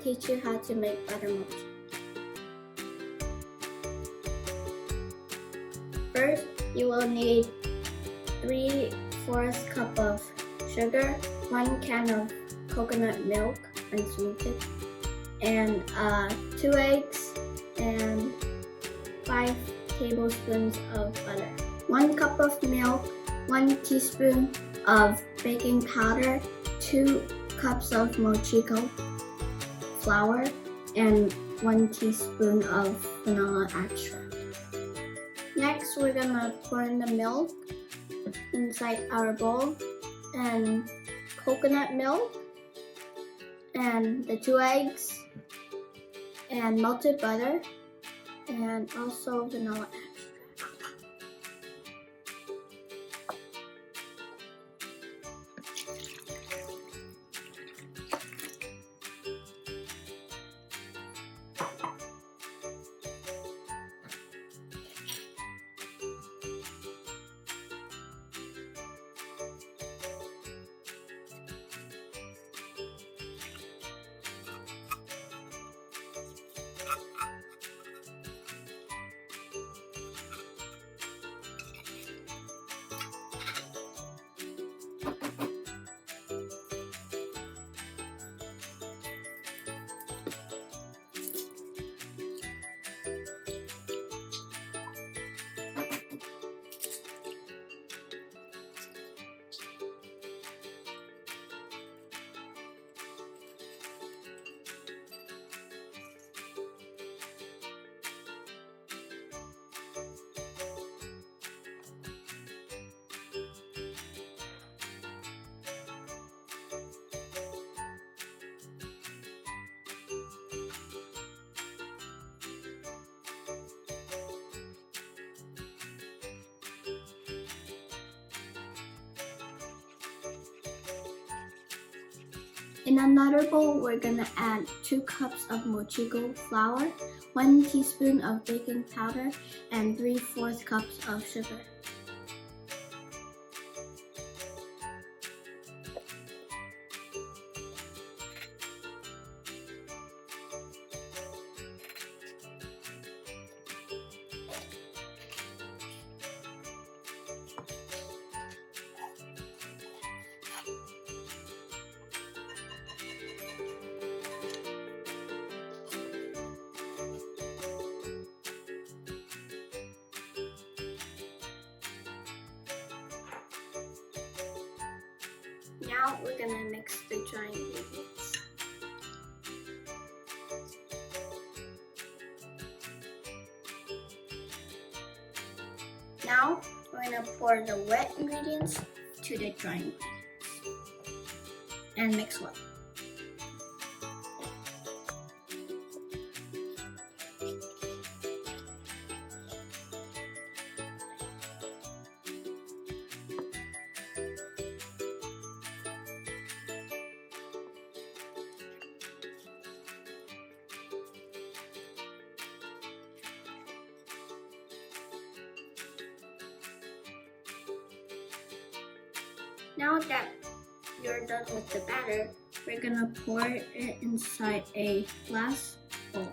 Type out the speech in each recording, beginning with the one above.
teach you how to make butter mochi. First, you will need 3/4 cup of sugar, 1 can of coconut milk, unsweetened, and 2 eggs and 5 tablespoons of butter. 1 cup of milk, 1 teaspoon of baking powder, 2 cups of Mochiko flour, and 1 teaspoon of vanilla extract. Next, we're gonna pour in the milk inside our bowl, and coconut milk, and the 2 eggs, and melted butter, and also vanilla extract. In another bowl, we're gonna add 2 cups of Mochiko flour, 1 teaspoon of baking powder, and 3/4 cups of sugar. Now we're gonna mix the dry ingredients. Now we're gonna pour the wet ingredients to the dry ingredients and mix well. Now that you're done with the batter, we're gonna pour it inside a glass bowl.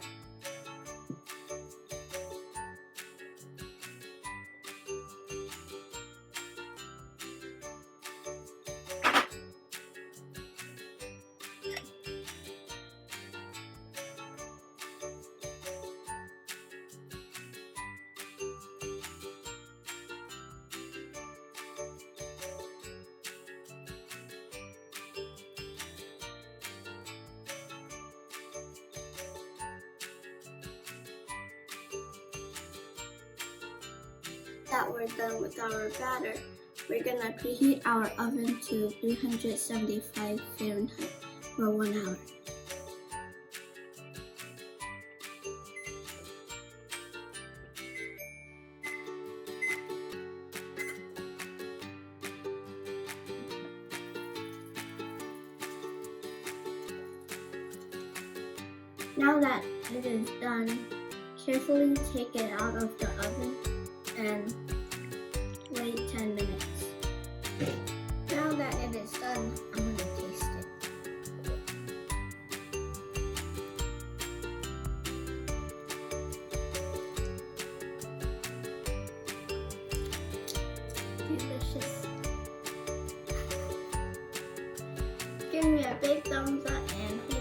That we're done with our batter, we're gonna preheat our oven to 375 Fahrenheit for 1 hour. Now that it is done, carefully take it out of the oven and wait 10 minutes. Now that it is done, I'm going to taste it. give me a big thumbs up and